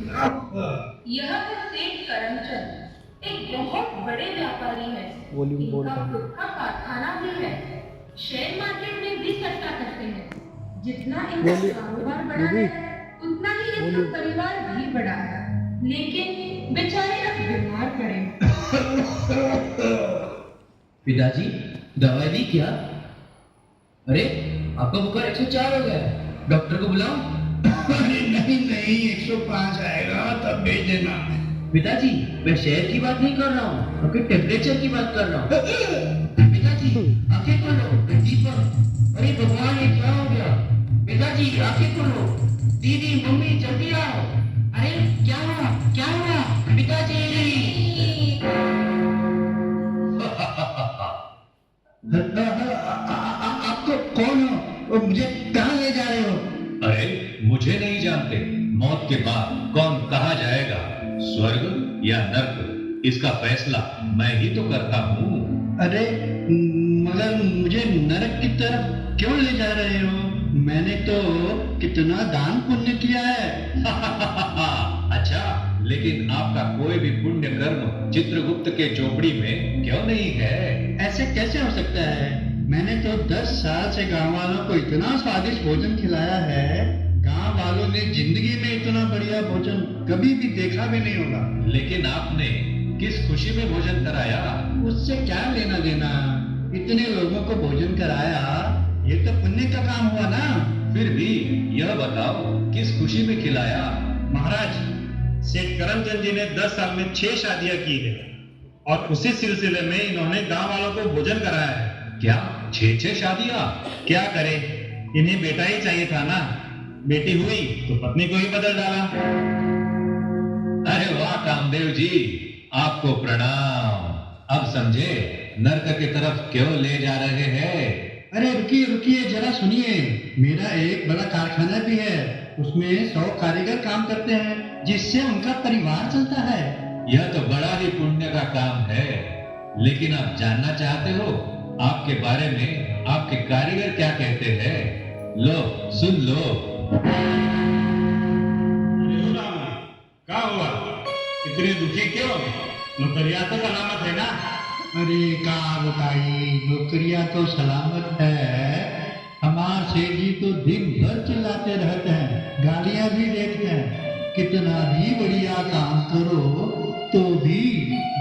यह है सेठ करमचंद, एक बहुत बड़े व्यापारी है। इनका खुद का कारखाना भी है। शेयर मार्केट में भी सट्टा करते हैं। जितना इनका कारोबार बढ़ा है, उतना ही इनका परिवार भी बढ़ा है। लेकिन बेचारे अब बीमार पड़े। पिताजी, दवाई दी क्या? अरे, आपका बुखार 104 हो गया है। डॉक्टर को बुलाओ। अरे नहीं 105 आएगा तब भेज देना। पिताजी, मैं शहर की बात नहीं कर रहा हूँ, आपके टेम्परेचर की बात कर रहा हूँ। पिताजी, आंखें खोलो। दीपक, अरे भगवान, ये क्या हो गया? पिताजी, आंखें खोलो। दीदी, मम्मी, जल्दी आओ। अरे क्या हुआ? क्या हुआ? पिताजी! आप तो कौन हो? मुझे कहाँ ले जा रहे हो? अरे मुझे नहीं जानते? मौत के बाद कौन कहा जाएगा, स्वर्ग या नर्क, इसका फैसला मैं ही तो करता हूँ। अरे मगर मुझे नरक की तरफ क्यों ले जा रहे हो? मैंने तो कितना दान पुण्य किया है। अच्छा, लेकिन आपका कोई भी पुण्य कर्म चित्रगुप्त के चोपड़ी में क्यों नहीं है? ऐसे कैसे हो सकता है? मैंने तो 10 साल से गांव वालों को इतना स्वादिष्ट भोजन खिलाया है, गांव वालों ने जिंदगी में इतना बढ़िया भोजन कभी भी देखा भी नहीं होगा। लेकिन आपने किस खुशी में भोजन कराया? उससे क्या लेना देना? इतने लोगों को भोजन कराया, ये तो पुण्य का काम हुआ ना। फिर भी यह बताओ, किस खुशी में खिलाया? महाराज, सेठ करमचंद जी ने 10 साल में 6 शादियां की है और उसी सिलसिले में इन्होंने गांव वालों को भोजन कराया है। क्या 6 शादियां? क्या करे, इन्हें बेटा ही चाहिए था ना। बेटी हुई तो पत्नी को ही बदल डाला। अरे वाह कामदेव जी, आपको प्रणाम। अब समझे नर्क की तरफ क्यों ले जा रहे हैं? अरे रुकिए रुकिए, जरा सुनिए। मेरा एक बड़ा कारखाना भी है, उसमें 100 कारीगर काम करते हैं, जिससे उनका परिवार चलता है। यह तो बड़ा ही पुण्य का काम है। लेकिन आप जानना चाहते हो आपके बारे में आपके कारीगर क्या कहते हैं? लो सुन लो। क्या हुआ, इतने दुखी क्यों? नौकरियां तो सलामत है ना? अरे का बताइए, नौकरियां तो सलामत है। हमार सेठ जी तो दिन भर चिल्लाते रहते हैं, गालियां भी देते हैं। कितना भी बढ़िया काम करो तो भी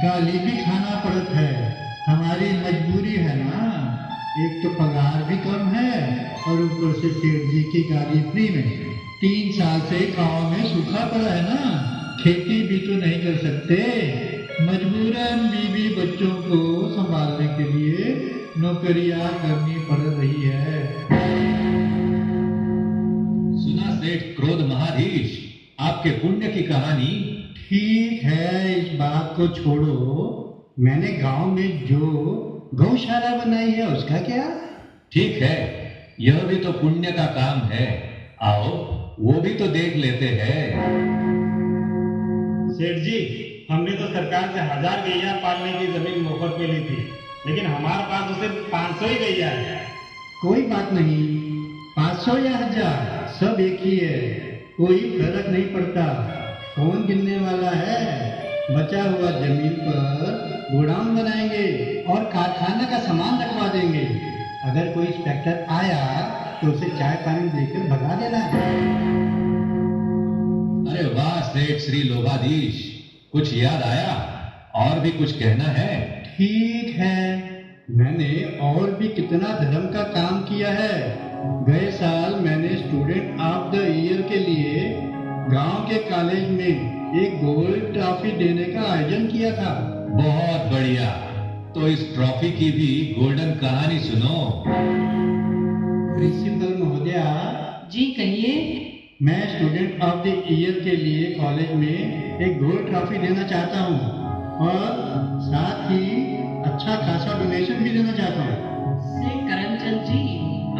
गाली भी खाना पड़ता है। हमारी मजबूरी है ना। एक तो पगार भी कम है और ऊपर से सेठ जी की गाली फ्री में। 3 साल से गांव में सूखा पड़ा है ना, खेती भी तो नहीं कर सकते। मजबूरन बीवी बच्चों को संभालने के लिए नौकरियां करनी पड़ रही है। सुना सेठ क्रोध महाधीश, आपके पुण्य की कहानी? ठीक है, इस बात को छोड़ो। मैंने गांव में जो गौशाला बनाई है उसका क्या? ठीक है, यह भी तो पुण्य का काम है। आओ वो भी तो देख लेते हैं। सेठ जी, हमने तो सरकार से 1000 गैया पालने की जमीन मुफ्त में ली थी, लेकिन हमारे पास तो सिर्फ 500 ही गैया है। कोई बात नहीं, 500 या 1000 सब एक ही है, कोई फर्क नहीं पड़ता। कौन गिनने वाला है? बचा हुआ जमीन पर गोडाउन बनाएंगे और कारखाना का सामान रखवा देंगे। अगर कोई इंस्पेक्टर आया तो उसे चाय पानी देकर भगा देना। अरे वाह सेठ श्री लोभाधीश, कुछ याद आया? और भी कुछ कहना है? ठीक है, मैंने और भी कितना धर्म का काम किया है। गए साल मैंने स्टूडेंट ऑफ द ईयर के लिए गांव के कॉलेज में एक गोल्ड ट्रॉफी देने का आयोजन किया था। बहुत बढ़िया, तो इस ट्रॉफी की भी गोल्डन कहानी सुनो। प्रिंसिपल महोदया जी कहिए। मैं स्टूडेंट ऑफ द ईयर के लिए कॉलेज में एक गोल्ड ट्रॉफी देना चाहता हूँ और साथ ही अच्छा खासा डोनेशन भी देना चाहता हूँ। सेठ करमचंद जी,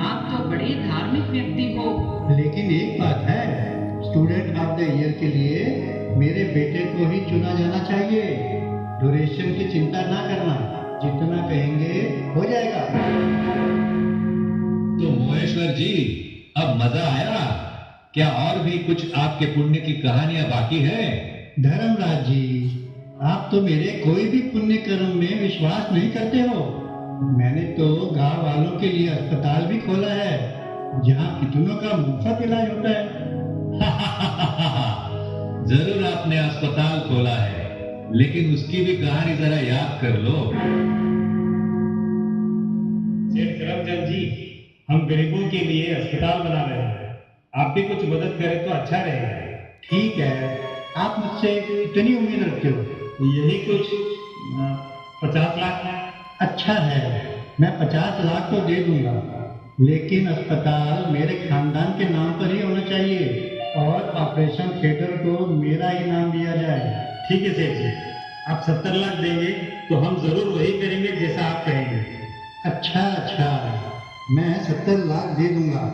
आप तो बड़े धार्मिक व्यक्ति हो। लेकिन एक बात है, स्टूडेंट ऑफ द ईयर के लिए मेरे बेटे को ही चुना जाना चाहिए। डोनेशन की चिंता ना करना, जितना कहेंगे हो जाएगा। तो मोहेश्वर जी, अब मजा आया? क्या और भी कुछ आपके पुण्य की कहानियां बाकी है? धर्मराज जी, आप तो मेरे कोई भी पुण्य कर्म में विश्वास नहीं करते हो। मैंने तो गांव वालों के लिए अस्पताल भी खोला है, जहां कितनों का मुफ्त इलाज होता है। जरूर आपने अस्पताल खोला है, लेकिन उसकी भी कहानी जरा याद कर लो। सेठ करमचंद जी, हम गरीबों के लिए अस्पताल बना रहे हैं, आप भी कुछ मदद करें तो अच्छा रहेगा। ठीक है, आप मुझसे इतनी उम्मीद रखते हो? यही कुछ 50 लाख। अच्छा है, मैं 50 लाख तो दे दूंगा, लेकिन अस्पताल मेरे खानदान के नाम पर ही होना चाहिए और ऑपरेशन थिएटर को मेरा ही नाम दिया जाए। ठीक है सेठ जी, आप 70 लाख देंगे तो हम जरूर वही करेंगे जैसा आप कहेंगे। अच्छा, मैं 70 लाख दे दूंगा,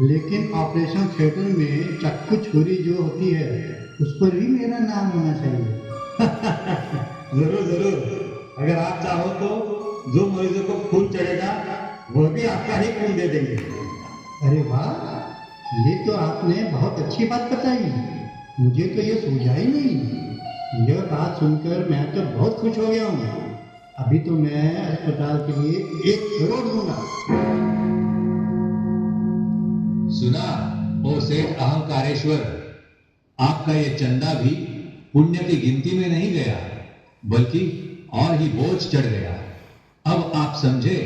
लेकिन ऑपरेशन थिएटर में चाकू छुरी जो होती है उस पर भी मेरा नाम होना चाहिए। जरूर, अगर आप चाहो तो जो मरीजों को खून चढ़ेगा वह भी आपका ही खून दे देंगे। अरे वाह, ये तो आपने बहुत अच्छी बात बताई, मुझे तो ये सूझा ही नहीं। यह बात सुनकर मैं तो बहुत खुश हो गया हूँ। अभी तो मैं अस्पताल के लिए 1 करोड़ दूंगा। सुना ओ सेठ अहंकारेश्वर, आपका ये चंदा भी पुण्य की गिनती में नहीं गया, बल्कि और ही बोझ चढ़ गया। अब आप समझे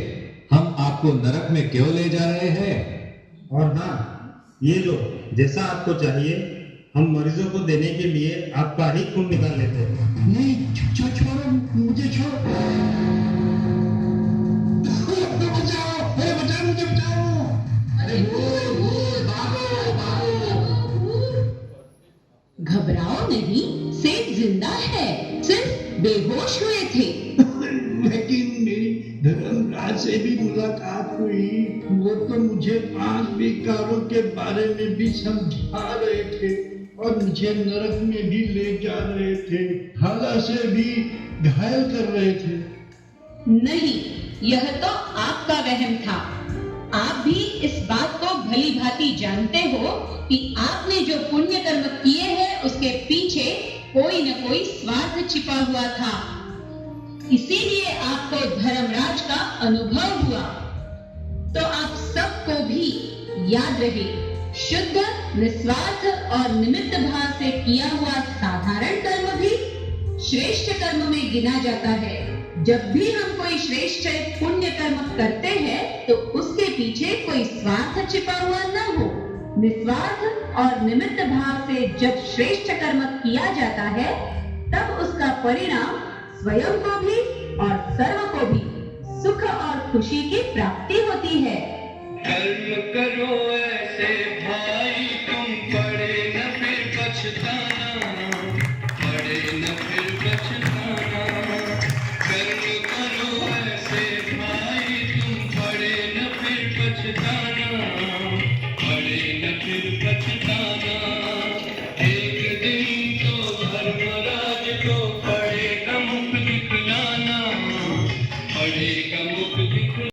हम आपको नरक में क्यों ले जा रहे हैं। और हाँ, ये लो, जैसा आपको चाहिए हम मरीजों को देने के लिए आपका ही खून निकाल लेते हैं। नहीं, छोड़ो, मुझे छोड़ो। बचाओ, मुझे बचाओ। अरे घबराओ नहीं, सेठ जिंदा है, सिर्फ बेहोश हुए थे। लेकिन मेरी धर्मराज से भी मुलाकात हुई, वो तो मुझे 5 विकारों के बारे में भी समझा रहे थे और मुझे नरक में भी ले जा रहे थे, हाला से भी घायल कर रहे थे। नहीं, यह तो आपका वहम था। आप भी इस बात को भली भांति जानते हो कि आपने जो पुण्य कर्म किए हैं उसके पीछे कोई न कोई स्वार्थ छिपा हुआ था, इसीलिए आपको धर्मराज का अनुभव हुआ। तो आप सबको भी याद रहे, शुद्ध, निस्वार्थ और निमित्त भाव से किया हुआ साधारण कर्म भी श्रेष्ठ कर्म में गिना जाता है। जब भी हम कोई श्रेष्ठ पुण्य कर्म करते हैं तो उसके पीछे कोई स्वार्थ छिपा हुआ न हो। निस्वार्थ और निमित्त भाव से जब श्रेष्ठ कर्म किया जाता है तब उसका परिणाम स्वयं को भी और सर्व को भी सुख और खुशी की प्राप्ति होती है। कर्म करो